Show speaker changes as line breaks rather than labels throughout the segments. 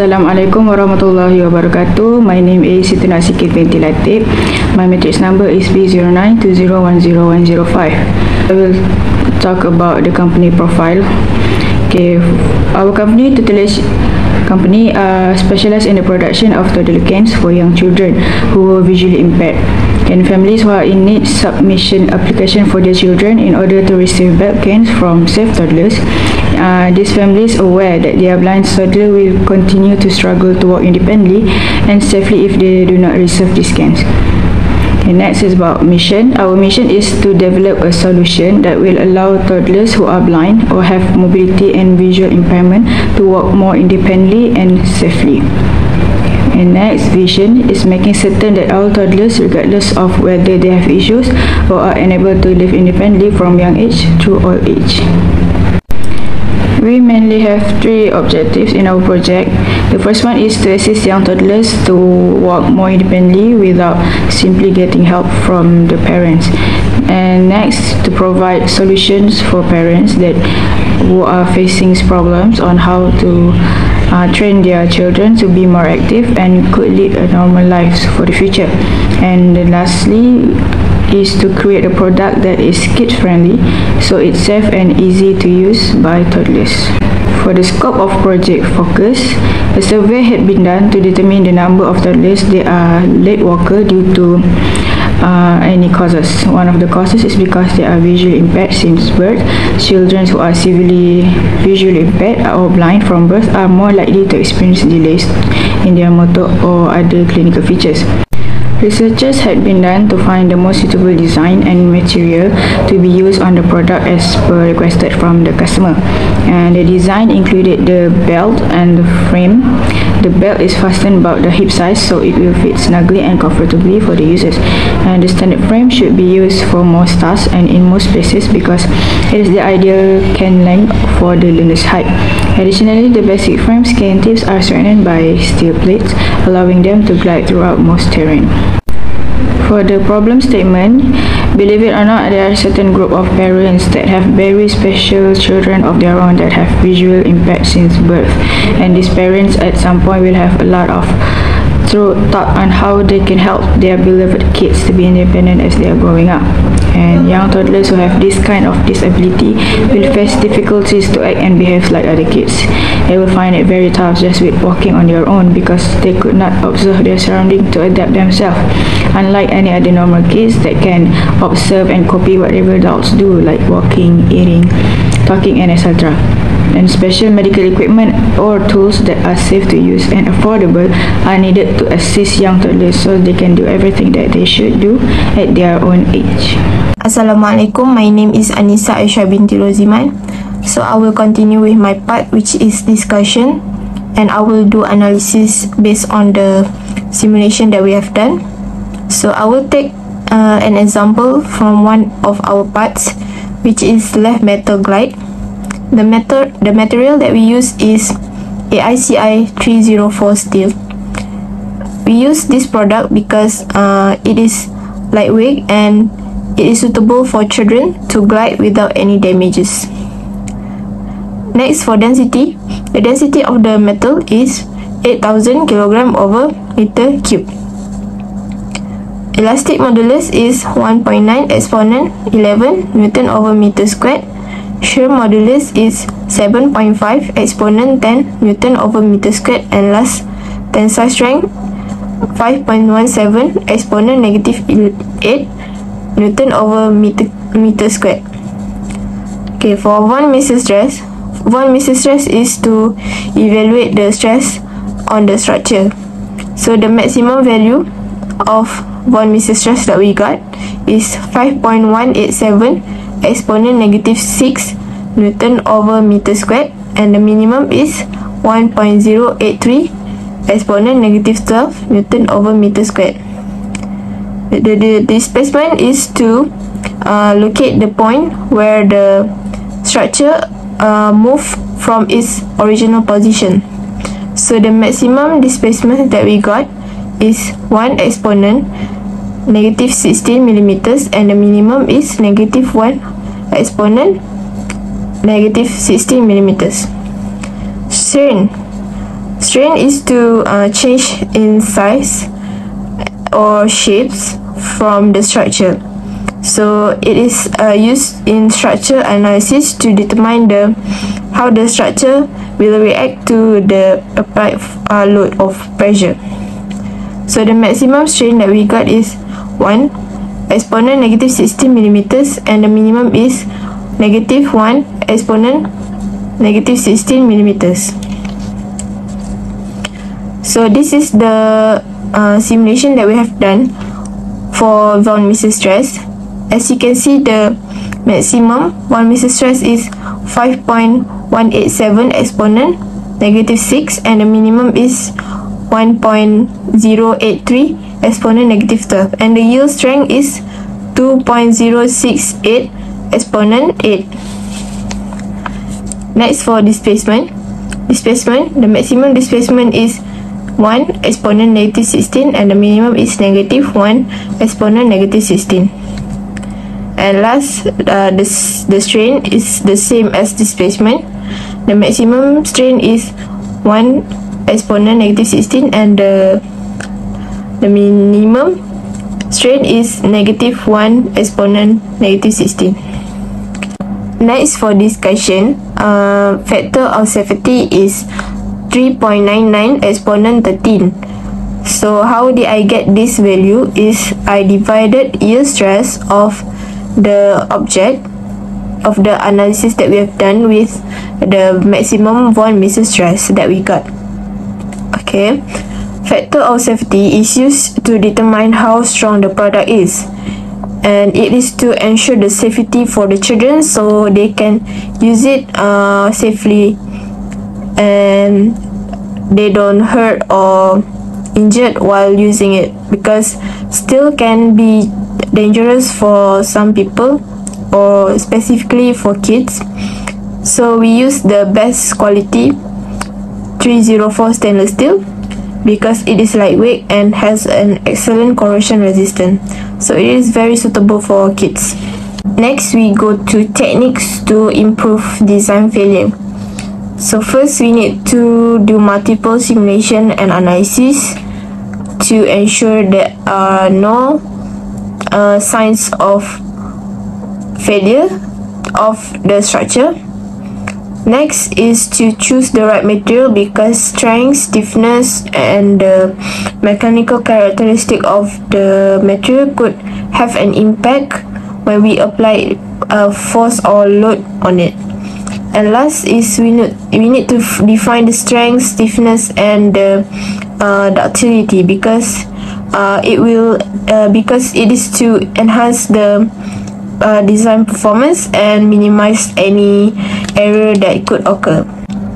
Assalamualaikum warahmatullahi wabarakatuh. My name is Siti Nasiki binti Latif. My matrix number is B0920101005. I will talk about the company profile. Okay, our company tutelage company specialized in the production of toddler cans for young children who are visually impaired and families who are in need submission application for their children in order to receive bag cans from safe toddlers. These families aware that their blind toddler will continue to struggle to walk independently and safely if they do not receive these cans. And next is about mission. Our mission is to develop a solution that will allow toddlers who are blind or have mobility and visual impairment to walk more independently and safely. And next vision is making certain that all toddlers, regardless of whether they have issues or are unable to live independently from young age through old age. We mainly have three objectives in our project. The first one is to assist young toddlers to walk more independently without simply getting help from the parents. And next, to provide solutions for parents that who are facing problems on how to train their children to be more active and could lead a normal lives for the future. And lastly is to create a product that is kid friendly, so it's safe and easy to use by toddlers. For the scope of project focus, a survey had been done to determine the number of toddlers that are late walker due to any causes. One of the causes is because they are visually impaired since birth. Children who are severely visually impaired or blind from birth are more likely to experience delays in their motor or other clinical features. Researches had been done to find the most suitable design and material to be used on the product as per requested from the customer. And the design included the belt and the frame. The belt is fastened about the hip size, so it will fit snugly and comfortably for the users. And the standard frame should be used for most tasks and in most places because it is the ideal can length for the learner's height. Additionally, the basic frame's can tips are strengthened by steel plates, allowing them to glide throughout most terrain. For the problem statement, believe it or not, there are a certain group of parents that have very special children of their own that have visual impact since birth, and these parents at some point will have a lot of thought on how they can help their beloved kids to be independent as they are growing up. And young toddlers who have this kind of disability will face difficulties to act and behave like other kids. They will find it very tough just with walking on their own because they could not observe their surroundings to adapt themselves. Unlike any other normal kids that can observe and copy whatever adults do, like walking, eating, talking, and etc. And special medical equipment or tools that are safe to use and affordable are needed to assist young toddlers so they can do everything that they should do at their own age.
Assalamualaikum, my name is Anissa Aisyah binti Roziman. So I will continue with my part, which is discussion, and I will do analysis based on the simulation that we have done. So I will take an example from one of our parts, which is left metal glide. The material that we use is AICI 304 steel. We use this product because it is lightweight and it is suitable for children to glide without any damages. Next, for density, the density of the metal is 8,000 kg over meter cube. Elastic modulus is 1.9 exponent 11 Newton over meter squared. Shear modulus is 7.5 exponent 10 Newton over meter squared. And last, tensile strength 5.17 exponent negative 8 Newton over meter squared. Okay, for von Mises stress is to evaluate the stress on the structure. So the maximum value of von Mises stress that we got is 5.187 exponent negative 6 Newton over meter squared, and the minimum is 1.083 exponent negative 12 Newton over meter squared. The displacement is to locate the point where the structure moved from its original position. So the maximum displacement that we got is 1 exponent negative 16 millimeters, and the minimum is negative 1 exponent negative 16 millimeters. Strain Strain is to change in size or shapes from the structure. So it is used in structure analysis to determine how the structure will react to the applied load of pressure. So the maximum strain that we got is 1 exponent negative 16 millimeters, and the minimum is negative 1 exponent negative 16 millimeters. So this is the simulation that we have done for von Mises stress. As you can see, the maximum von Mises stress is 5.187 exponent negative 6, and the minimum is 1.083 exponent negative 12, and the yield strength is 2.068 exponent 8. Next, for displacement, the maximum displacement is 1 exponent negative 16, and the minimum is negative 1 exponent negative 16. And last, the strain is the same as displacement. The maximum strain is 1 exponent negative 16, and the minimum strain is negative 1 exponent negative 16. Next, for discussion, factor of safety is 3.99 exponent 13. So how did I get this value is I divided yield stress of the object of the analysis that we have done with the maximum von Mises stress that we got. Okay, factor of safety is used to determine how strong the product is, and it is to ensure the safety for the children so they can use it safely and they don't hurt or injured while using it, because steel can be dangerous for some people or specifically for kids. So we use the best quality 304 stainless steel because it is lightweight and has an excellent corrosion resistance, so it is very suitable for kids. Next, we go to techniques to improve design failure. So first, we need to do multiple simulation and analysis to ensure there are no signs of failure of the structure. Next is to choose the right material because strength, stiffness, and the mechanical characteristic of the material could have an impact when we apply force or load on it. And last is we need to define the strength, stiffness, and the ductility because it is to enhance the design performance and minimize any error that could occur.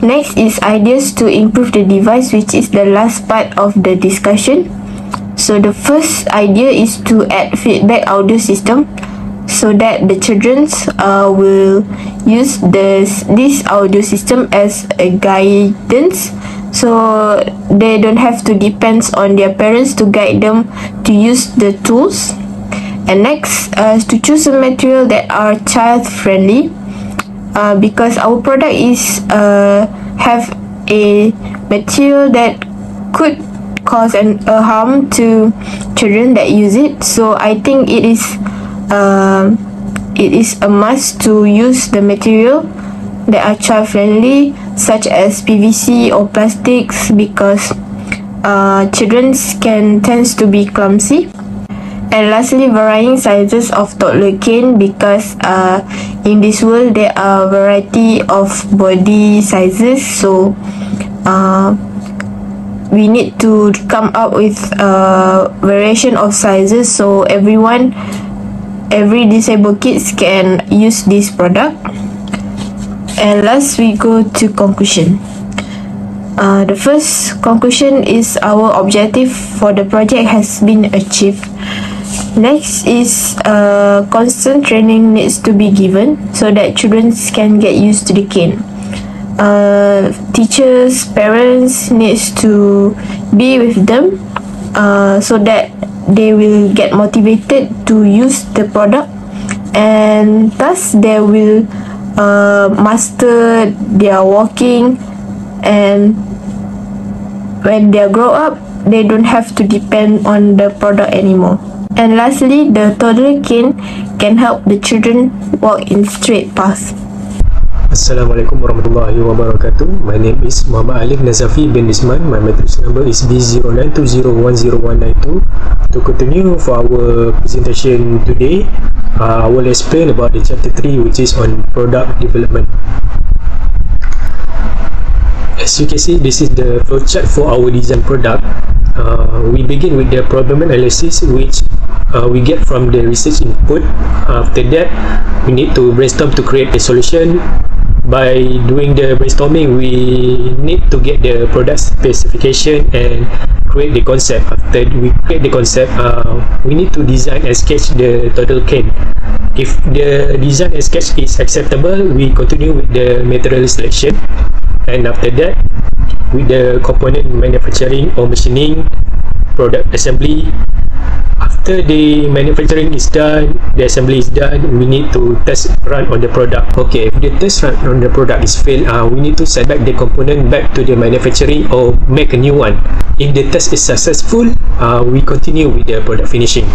Next is ideas to improve the device, which is the last part of the discussion. So the first idea is to add feedback audio system so that the children will use this audio system as a guidance, so they don't have to depend on their parents to guide them to use the tools. And next is to choose a material that are child friendly because our product is have a material that could cause a harm to children that use it. So I think it is a must to use the material that are child friendly, such as PVC or plastics, because children can tend to be clumsy. And lastly, varying sizes of toddler cane because in this world there are variety of body sizes, so we need to come up with variation of sizes so every disabled kids can use this product. And last, we go to conclusion. The first conclusion is our objective for the project has been achieved. Next is constant training needs to be given so that children can get used to the cane. Teachers, parents needs to be with them so that they will get motivated to use the product, and thus they will master their walking and when they grow up, they don't have to depend on the product anymore. And lastly, the toddler cane can help the children walk in straight paths.
Assalamualaikum warahmatullahi wabarakatuh. My name is Muhammad Alif Nazafi bin Isman. My matrix number is B0920109192. To continue for our presentation today, I will explain about the chapter 3, which is on product development. As you can see, this is the flowchart for our design product. We begin with the problem analysis, which we get from the research input. After that, we need to brainstorm to create a solution. By doing the brainstorming, we need to get the product specification and create the concept. After we create the concept, we need to design and sketch the total cane. If the design and sketch is acceptable, we continue with the material selection, and after that, with the component manufacturing or machining, product assembly. After the manufacturing is done, the assembly is done, we need to test run on the product. Okay, if the test run on the product is failed, we need to send back the component back to the manufacturing or make a new one. If the test is successful, we continue with the product finishing.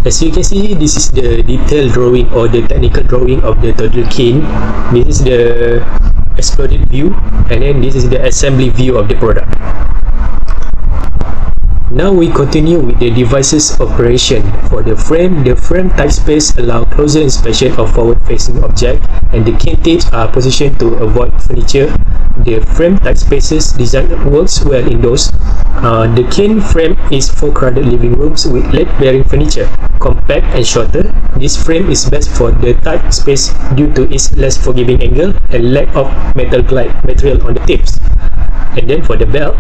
As you can see, this is the detailed drawing or the technical drawing of the toddler cane. This is the exploded view, and then this is the assembly view of the product. Now we continue with the devices operation. For the frame type space allow closer inspection of forward-facing object, and the cane tips are positioned to avoid furniture. The frame type spaces design works well indoors. The cane frame is for crowded living rooms with lead-bearing furniture, compact and shorter. This frame is best for the type space due to its less forgiving angle and lack of metal glide material on the tips. And then for the belt,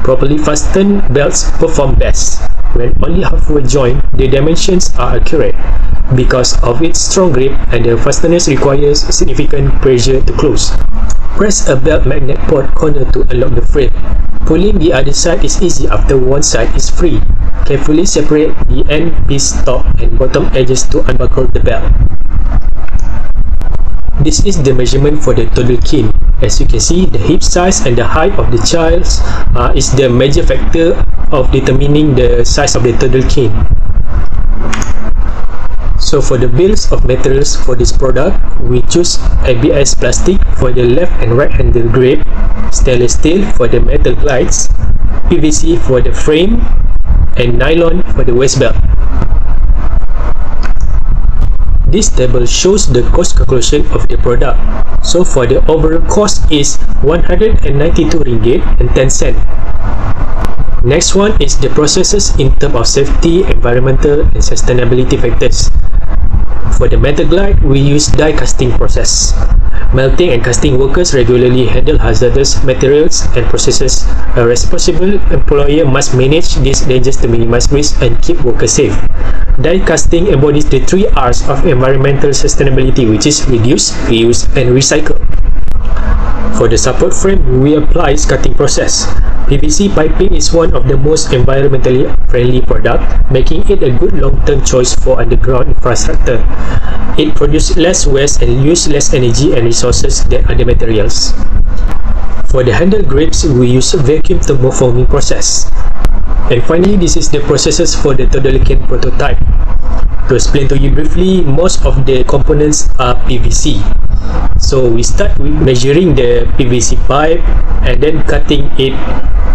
properly fastened belts perform best. When only halfway joined, the dimensions are accurate because of its strong grip, and the fasteners requires significant pressure to close. Press a belt magnet port corner to unlock the frame. Pulling the other side is easy after one side is free. Carefully separate the end piece top and bottom edges to unbuckle the belt. This is the measurement for the toddler cane. As you can see, the hip size and the height of the child is the major factor of determining the size of the toddler cane. So for the bills of materials for this product, we choose ABS plastic for the left and right handle grip, stainless steel for the metal glides, PVC for the frame, and nylon for the waist belt. This table shows the cost calculation of the product. So for the overall cost is RM192.10. Next one is the processes in terms of safety, environmental, and sustainability factors. For the metal glide, we use die casting process. Melting and casting workers regularly handle hazardous materials and processes. A responsible employer must manage these dangers to minimize risk and keep workers safe. Die casting embodies the 3 R's of environmental sustainability, which is reduce, reuse, and recycle. For the support frame, we apply cutting process. PVC piping is one of the most environmentally friendly products, making it a good long-term choice for underground infrastructure. It produces less waste and uses less energy and resources than other materials. For the handle grips, we use vacuum thermoforming process. And finally, this is the processes for the toddler cane prototype. To explain to you briefly, most of the components are PVC. So we start with measuring the PVC pipe and then cutting it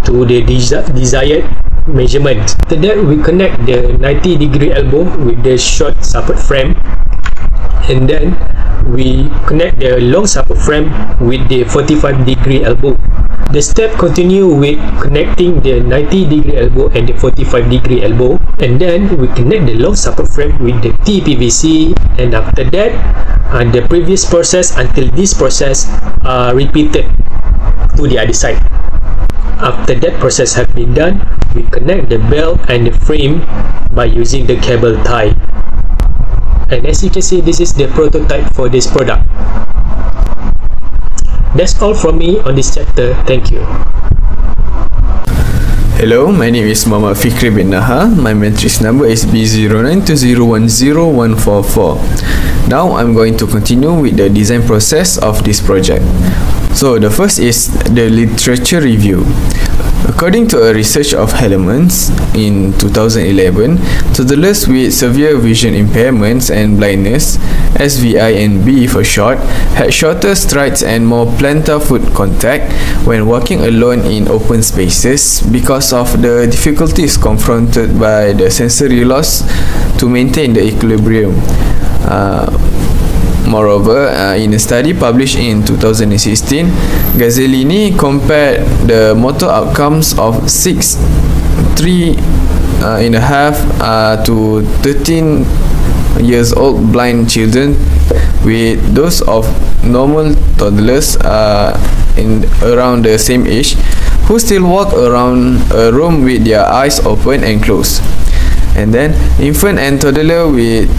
to the desired measurement. After that, we connect the 90-degree elbow with the short support frame, and then we connect the long support frame with the 45-degree elbow. The step continue with connecting the 90-degree elbow and the 45-degree elbow, and then we connect the long support frame with the TPVC, and after that, the previous process until this process repeated to the other side. After that process has been done, we connect the belt and the frame by using the cable tie. And as you can see, this is the prototype for this product. That's all from me on this chapter. Thank you.
Hello, my name is Muhammad Fikri bin Naha. My matrix number is B0920101144. Now I'm going to continue with the design process of this project. So the first is the literature review. According to a research of Hellemans in 2011, toddlers with severe vision impairments and blindness, SVI and B for short, had shorter strides and more plantar foot contact when walking alone in open spaces because of the difficulties confronted by the sensory loss to maintain the equilibrium. Moreover, in a study published in 2016, Gazzellini compared the motor outcomes of 3.5 to 13 years old blind children with those of normal toddlers in around the same age who still walk around a room with their eyes open and closed. And then infant and toddler with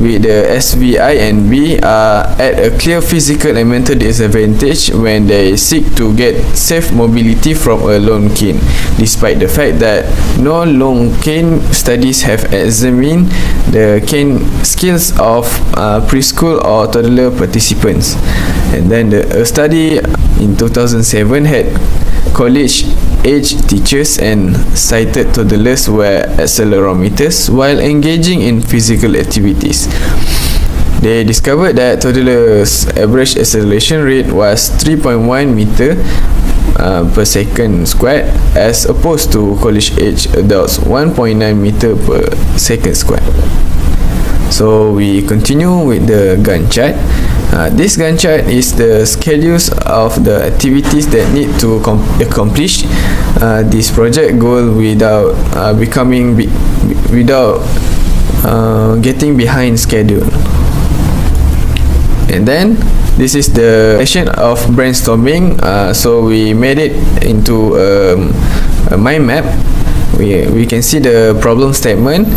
the SVI and B are at a clear physical and mental disadvantage when they seek to get safe mobility from a lone cane, despite the fact that no lone cane studies have examined the cane skills of preschool or toddler participants. And then a study in 2007 had college-age teachers and sighted toddlers wear accelerometers while engaging in physical activities. They discovered that toddlers' average acceleration rate was 3.1 meter per second squared, as opposed to college-age adults 1.9 meter per second squared. So we continue with the Gantt chart. This Gantt chart is the schedules of the activities that need to accomplish this project goal without getting behind schedule. And then this is the session of brainstorming. So we made it into a mind map. We can see the problem statement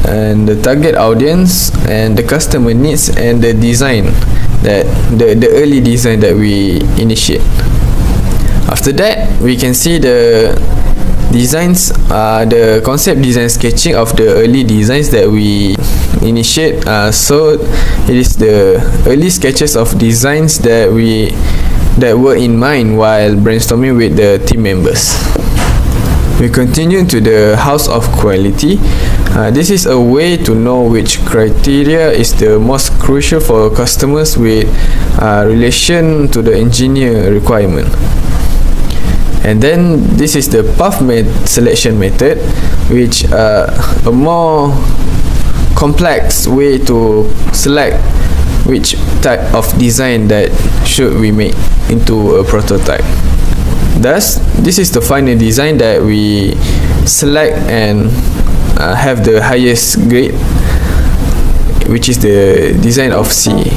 and the target audience and the customer needs and the design, that the early design that we initiate. After that, we can see the designs, the concept design sketching of the early designs that we initiate. So it is the early sketches of designs that were in mind while brainstorming with the team members. We continue to the house of quality. This is a way to know which criteria is the most crucial for customers with relation to the engineer requirement. And then this is the path selection method, which a more complex way to select which type of design that should we make into a prototype. Thus, this is the final design that we select and have the highest grade, which is the design of C.